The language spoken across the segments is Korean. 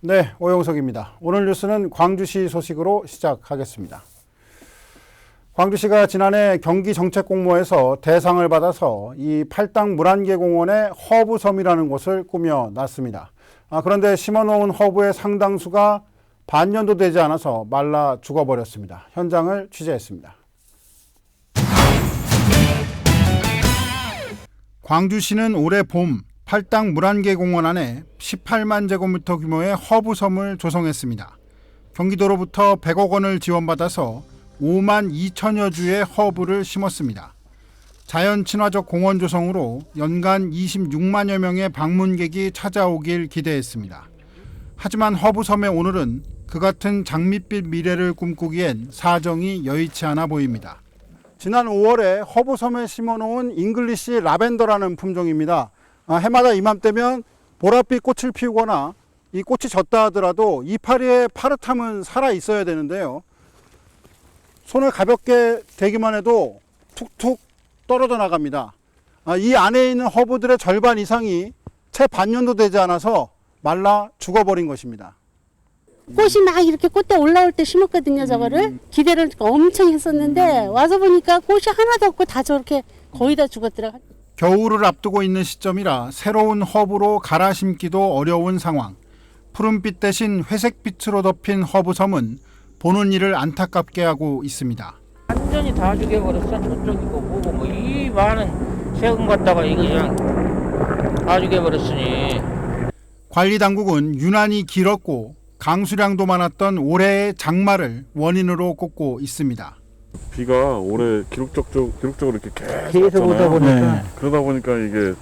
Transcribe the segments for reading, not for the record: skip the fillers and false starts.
네, 오영석입니다. 오늘 뉴스는 광주시 소식으로 시작하겠습니다. 광주시가 지난해 경기정책공모에서 대상을 받아서 이 팔당 물안개공원의 허브섬이라는 곳을 꾸며놨습니다. 그런데 심어놓은 허브의 상당수가 반년도 되지 않아서 말라 죽어버렸습니다. 현장을 취재했습니다. 광주시는 올해 봄 팔당 물안개공원 안에 18만 제곱미터 규모의 허브섬을 조성했습니다. 경기도로부터 100억 원을 지원받아서 5만 2천여 주의 허브를 심었습니다. 자연 친화적 공원 조성으로 연간 26만여 명의 방문객이 찾아오길 기대했습니다. 하지만 허브섬의 오늘은 그 같은 장밋빛 미래를 꿈꾸기엔 사정이 여의치 않아 보입니다. 지난 5월에 허브섬에 심어놓은 잉글리시 라벤더라는 품종입니다. 해마다 이맘때면 보랏빛 꽃을 피우거나 이 꽃이 졌다 하더라도 이파리의 파릇함은 살아 있어야 되는데요. 손을 가볍게 대기만 해도 툭툭 떨어져 나갑니다. 이 안에 있는 허브들의 절반 이상이 채 반년도 되지 않아서 말라 죽어버린 것입니다. 꽃이 막 이렇게 꽃대 올라올 때 심었거든요. 저거를 기대를 엄청 했었는데 와서 보니까 꽃이 하나도 없고 다 저렇게 거의 다 죽었더라고요. 겨울을 앞두고 있는 시점이라 새로운 허브로 갈아 심기도 어려운 상황. 푸른빛 대신 회색빛으로 덮인 허브섬은 보는 이를 안타깝게 하고 있습니다. 완전히 다 죽여버렸어. 저쪽이고 뭐고 뭐 이 많은 세금 갖다가 이거 그냥 다 죽여버렸으니. 관리당국은 유난히 길었고 강수량도 많았던 올해의 장마를 원인으로 꼽고 있습니다. 비가 올해 기록적으로 이렇게 계속 오다 보니까. 네. 그러다 보니까 이게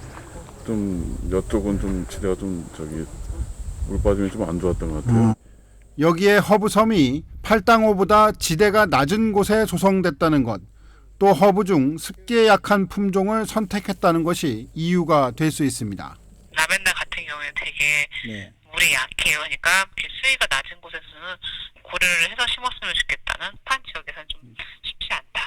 좀 이쪽은 좀 지대가 좀 물 빠짐이 좀 안 좋았던 것 같아요. 여기에 허브섬이 팔당호보다 지대가 낮은 곳에 조성됐다는 것, 또 허브 중 습기에 약한 품종을 선택했다는 것이 이유가 될 수 있습니다. 라벤더 같은 경우에 되게 물이 약해요. 그러니까 수위가 낮은 곳에서는 고려를 해서 심었으면 좋겠다는 습한 지역에서는 좀 쉽지 않다.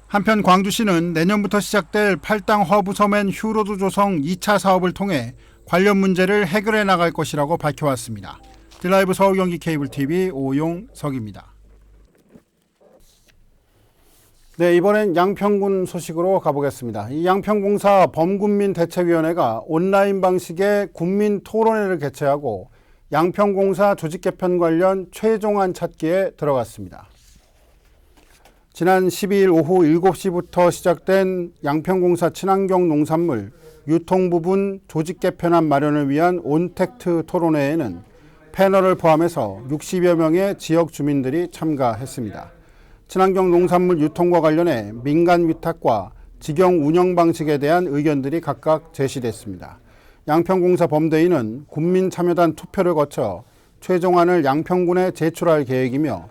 한편 광주시는 내년부터 시작될 팔당 허브섬엔 휴로드 조성 2차 사업을 통해 관련 문제를 해결해 나갈 것이라고 밝혀왔습니다. 드라이브 서울 경기 케이블 TV 오용석입니다. 네, 이번엔 양평군 소식으로 가보겠습니다. 이 양평공사 범군민대책위원회가 온라인 방식의 군민 토론회를 개최하고 양평공사 조직 개편 관련 최종안 찾기에 들어갔습니다. 지난 12일 오후 7시부터 시작된 양평공사 친환경 농산물 유통 부분 조직 개편안 마련을 위한 온택트 토론회에는 패널을 포함해서 60여 명의 지역 주민들이 참가했습니다. 친환경 농산물 유통과 관련해 민간 위탁과 직영 운영 방식에 대한 의견들이 각각 제시됐습니다. 양평공사 범대위는 국민참여단 투표를 거쳐 최종안을 양평군에 제출할 계획이며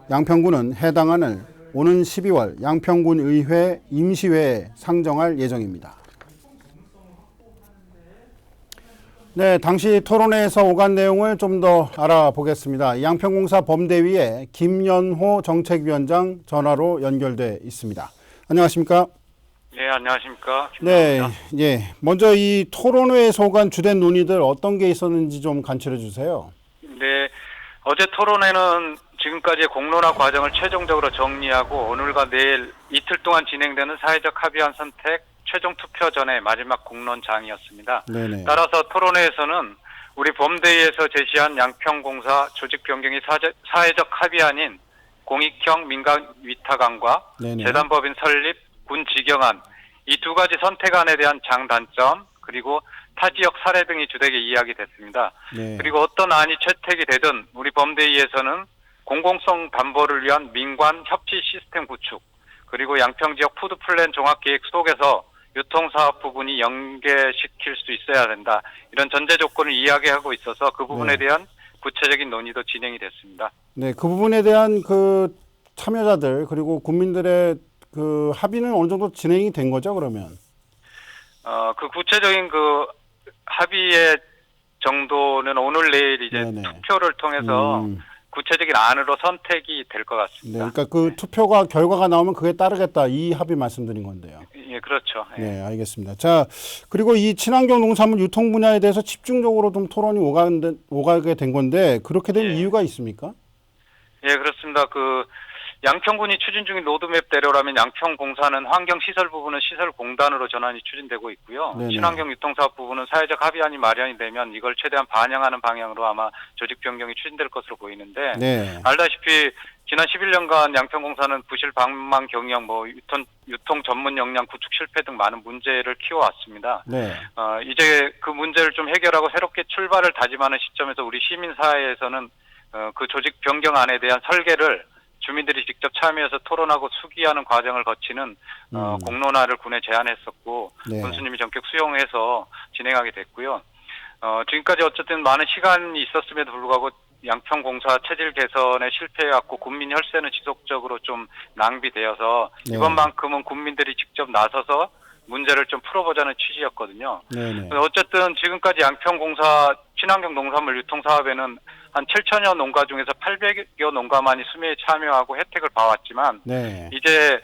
양평군은 해당 안을 오는 12월 양평군 의회 임시회에 상정할 예정입니다. 네, 당시 토론회에서 오간 내용을 좀 더 알아보겠습니다. 양평공사 범대위의 김연호 정책위원장 전화로 연결돼 있습니다. 안녕하십니까? 네, 안녕하십니까? 네, 예. 먼저 이 토론회에서 오간 주된 논의들 어떤 게 있었는지 좀 간추려 주세요. 네, 어제 토론회는 지금까지의 공론화 과정을 최종적으로 정리하고 오늘과 내일 이틀 동안 진행되는 사회적 합의안 선택 최종 투표 전에 마지막 공론장이었습니다. 네네. 따라서 토론회에서는 우리 범대위에서 제시한 양평공사 조직 변경이 사회적 합의안인 공익형 민간 위탁안과 네네. 재단법인 설립, 군 직영안 이 두 가지 선택안에 대한 장단점 그리고 타 지역 사례 등이 주되게 이야기됐습니다. 네. 그리고 어떤 안이 채택이 되든 우리 범대위에서는 공공성 담보를 위한 민관 협치 시스템 구축 그리고 양평지역 푸드플랜 종합계획 속에서 유통사업 부분이 연계시킬 수 있어야 된다. 이런 전제 조건을 이야기하고 있어서 그 부분에 대한 구체적인 논의도 진행이 됐습니다. 네, 그 부분에 대한 그 참여자들 그리고 국민들의 그 합의는 어느 정도 진행이 된 거죠, 그러면? 그 구체적인 그 합의의 정도는 오늘 내일 이제 네네. 투표를 통해서 구체적인 안으로 선택이 될 것 네, 같습니다. 그러니까 그 투표가 결과가 나오면 그에 따르겠다 이 합의 말씀드린 건데요. 예, 그렇죠. 예. 네, 알겠습니다. 자, 그리고 이 친환경 농산물 유통 분야에 대해서 집중적으로 좀 토론이 오가게 된 건데 그렇게 된 예. 이유가 있습니까? 예, 그렇습니다. 양평군이 추진 중인 로드맵대로라면 양평공사는 환경시설 부분은 시설공단으로 전환이 추진되고 있고요. 네네. 친환경 유통사업 부분은 사회적 합의안이 마련이 되면 이걸 최대한 반영하는 방향으로 아마 조직 변경이 추진될 것으로 보이는데 네. 알다시피 지난 11년간 양평공사는 부실 방만 경영, 유통 전문 역량 구축 실패 등 많은 문제를 키워왔습니다. 네. 이제 그 문제를 좀 해결하고 새롭게 출발을 다짐하는 시점에서 우리 시민사회에서는 그 조직 변경안에 대한 설계를 주민들이 직접 참여해서 토론하고 수기하는 과정을 거치는 공론화를 군에 제안했었고 네. 군수님이 전격 수용해서 진행하게 됐고요. 지금까지 어쨌든 많은 시간이 있었음에도 불구하고 양평공사 체질 개선에 실패해왔고 국민 혈세는 지속적으로 좀 낭비되어서 네. 이번만큼은 국민들이 직접 나서서 문제를 좀 풀어보자는 취지였거든요. 네네. 어쨌든 지금까지 양평공사 친환경 농산물 유통사업에는 한 7천여 농가 중에서 800여 농가만이 수매에 참여하고 혜택을 봐왔지만 네. 이제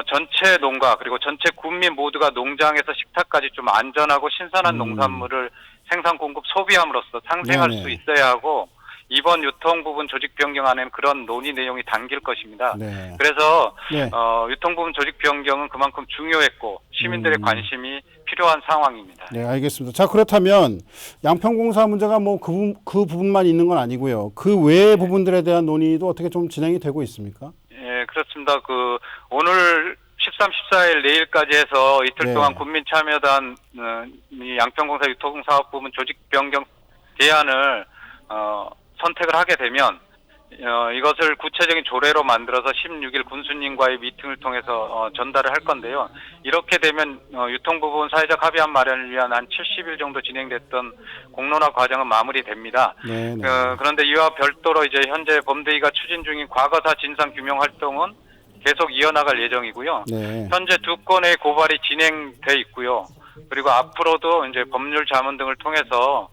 전체 농가 그리고 전체 국민 모두가 농장에서 식탁까지 좀 안전하고 신선한 농산물을 생산 공급 소비함으로써 상생할 네네. 수 있어야 하고 이번 유통 부분 조직 변경안에는 그런 논의 내용이 담길 것입니다. 네. 그래서 네. 유통 부분 조직 변경은 그만큼 중요했고 시민들의 관심이 필요한 상황입니다. 네, 알겠습니다. 자, 그렇다면 양평공사 문제가 뭐 그 부분만 있는 건 아니고요. 그 외의 부분들에 대한 논의도 어떻게 좀 진행이 되고 있습니까? 예, 그렇습니다. 오늘 13, 14일 내일까지 해서 이틀 네. 동안 국민참여단 이 양평공사 유통사업 부분 조직 변경 대안을 선택을 하게 되면 이것을 구체적인 조례로 만들어서 16일 군수님과의 미팅을 통해서 전달을 할 건데요. 이렇게 되면 유통 부분 사회적 합의안 마련을 위한 한 70일 정도 진행됐던 공론화 과정은 마무리됩니다. 네. 그런데 이와 별도로 이제 현재 범대위가 추진 중인 과거사 진상 규명 활동은 계속 이어나갈 예정이고요. 네. 현재 2건의 고발이 진행돼 있고요. 그리고 앞으로도 이제 법률 자문 등을 통해서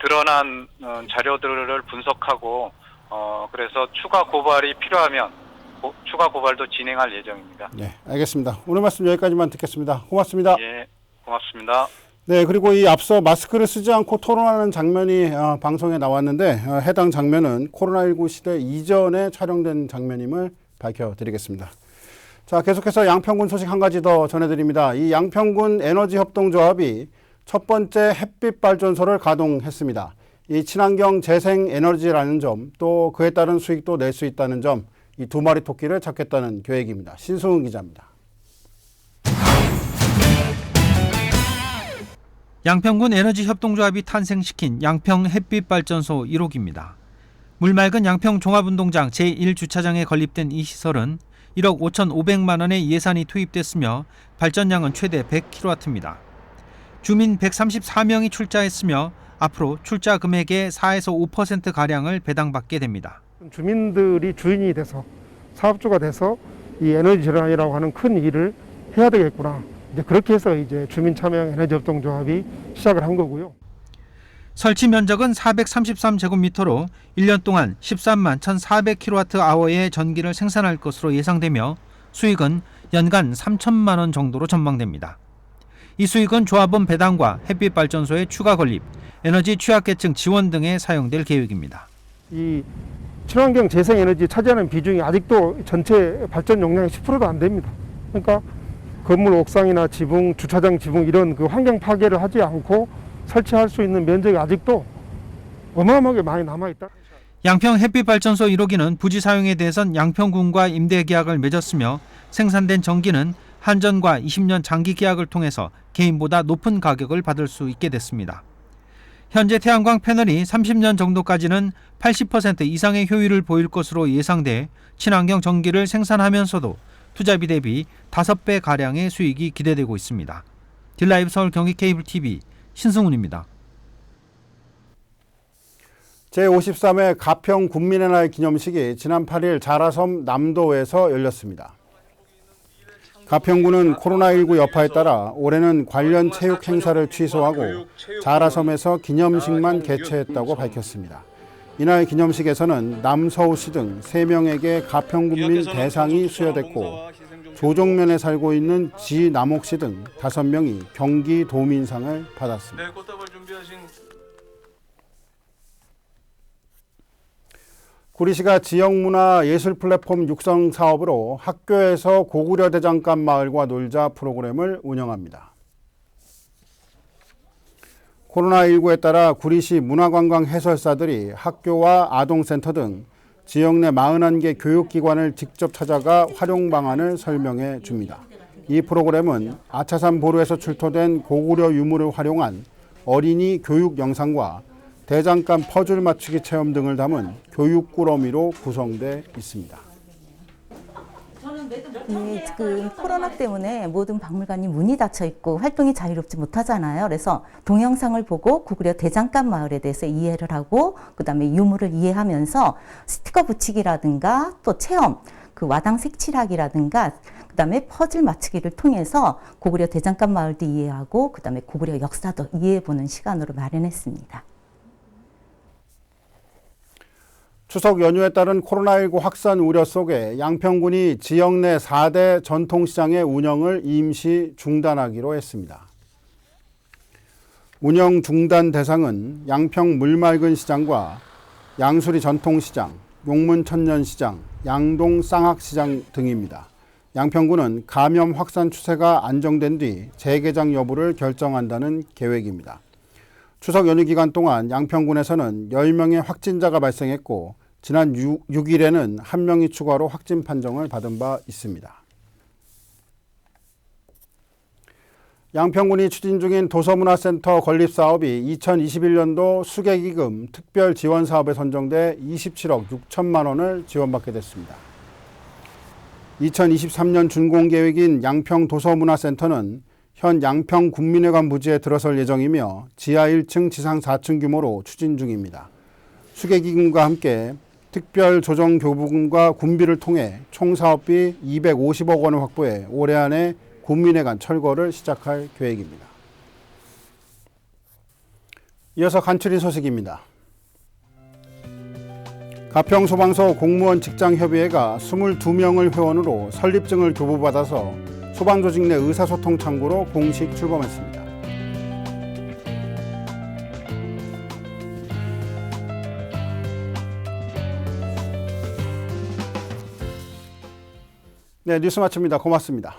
드러난 자료들을 분석하고 그래서 추가 고발이 필요하면 추가 고발도 진행할 예정입니다. 네, 알겠습니다. 오늘 말씀 여기까지만 듣겠습니다. 고맙습니다. 예, 고맙습니다. 네, 그리고 이 앞서 마스크를 쓰지 않고 토론하는 장면이 방송에 나왔는데 해당 장면은 코로나19 시대 이전에 촬영된 장면임을 밝혀드리겠습니다. 자, 계속해서 양평군 소식 한 가지 더 전해드립니다. 이 양평군 에너지협동조합이 첫 번째 햇빛 발전소를 가동했습니다. 이 친환경 재생에너지라는 점, 또 그에 따른 수익도 낼 수 있다는 점, 이 두 마리 토끼를 잡겠다는 계획입니다. 신승훈 기자입니다. 양평군 에너지협동조합이 탄생시킨 양평 햇빛발전소 1호기입니다. 물맑은 양평 종합운동장 제1주차장에 건립된 이 시설은 1억 5,500만 원의 예산이 투입됐으며 발전량은 최대 100kW입니다. 주민 134명이 출자했으며 앞으로 출자 금액의 4에서 5%가량을 배당받게 됩니다. 주민들이 주인이 돼서 사업주가 돼서 이 에너지 전환이라고 하는 큰 일을 해야 되겠구나. 이제 그렇게 해서 이제 주민 참여형 에너지 협동조합이 시작을 한 거고요. 설치 면적은 433제곱미터로 1년 동안 13만 1,400kWh의 전기를 생산할 것으로 예상되며 수익은 연간 3천만 원 정도로 전망됩니다. 이 수익은 조합원 배당과 햇빛 발전소의 추가 건립, 에너지 취약계층 지원 등에 사용될 계획입니다. 이 친환경 재생에너지 차지하는 비중이 아직도 전체 발전 용량의 10%도 안 됩니다. 그러니까 건물 옥상이나 지붕, 주차장 지붕 이런 그 환경 파괴를 하지 않고 설치할 수 있는 면적이 아직도 어마어마하게 많이 남아있다. 양평 햇빛발전소 1호기는 부지 사용에 대해선 양평군과 임대 계약을 맺었으며 생산된 전기는 한전과 20년 장기 계약을 통해서 개인보다 높은 가격을 받을 수 있게 됐습니다. 현재 태양광 패널이 30년 정도까지는 80% 이상의 효율을 보일 것으로 예상돼 친환경 전기를 생산하면서도 투자비 대비 5배 가량의 수익이 기대되고 있습니다. 딜라이브 서울 경기 케이블 TV 신승훈입니다. 제53회 가평 국민의 날 기념식이 지난 8일 자라섬 남도에서 열렸습니다. 가평군은 코로나19 여파에 따라 올해는 관련 체육 행사를 취소하고 자라섬에서 기념식만 개최했다고 밝혔습니다. 이날 기념식에서는 남서우시 등 3명에게 가평군민 대상이 수여됐고 조정면에 살고 있는 지남옥씨 등 5명이 경기도민상을 받았습니다. 네, 꽃다발 준비하신 구리시가 지역문화 예술 플랫폼 육성 사업으로 학교에서 고구려 대장간 마을과 놀자 프로그램을 운영합니다. 코로나19에 따라 구리시 문화관광 해설사들이 학교와 아동센터 등 지역 내 41개 교육기관을 직접 찾아가 활용 방안을 설명해 줍니다. 이 프로그램은 아차산 보루에서 출토된 고구려 유물을 활용한 어린이 교육 영상과 대장간 퍼즐 맞추기 체험 등을 담은 교육 꾸러미로 구성돼 있습니다. 네, 지금 코로나 때문에 모든 박물관이 문이 닫혀 있고 활동이 자유롭지 못하잖아요. 그래서 동영상을 보고 고구려 대장간 마을에 대해서 이해를 하고 그다음에 유물을 이해하면서 스티커 붙이기라든가 또 체험, 그 와당 색칠하기라든가 그다음에 퍼즐 맞추기를 통해서 고구려 대장간 마을도 이해하고 그다음에 고구려 역사도 이해해보는 시간으로 마련했습니다. 추석 연휴에 따른 코로나19 확산 우려 속에 양평군이 지역 내 4대 전통시장의 운영을 임시 중단하기로 했습니다. 운영 중단 대상은 양평 물맑은 시장과 양수리 전통시장, 용문 천년시장, 양동 쌍학시장 등입니다. 양평군은 감염 확산 추세가 안정된 뒤 재개장 여부를 결정한다는 계획입니다. 추석 연휴 기간 동안 양평군에서는 10명의 확진자가 발생했고 지난 6일에는 1명이 추가로 확진 판정을 받은 바 있습니다. 양평군이 추진 중인 도서문화센터 건립사업이 2021년도 수계기금 특별지원사업에 선정돼 27억 6천만 원을 지원받게 됐습니다. 2023년 준공계획인 양평도서문화센터는 현 양평군민회관 부지에 들어설 예정이며 지하 1층, 지상 4층 규모로 추진 중입니다. 수계기금과 함께 특별조정교부금과 군비를 통해 총 사업비 250억 원을 확보해 올해 안에 군민회관 철거를 시작할 계획입니다. 이어서 간추린 소식입니다. 가평소방서 공무원 직장협의회가 22명을 회원으로 설립증을 교부받아서 소방조직 내 의사소통 창구로 공식 출범했습니다. 네, 뉴스 마칩니다. 고맙습니다.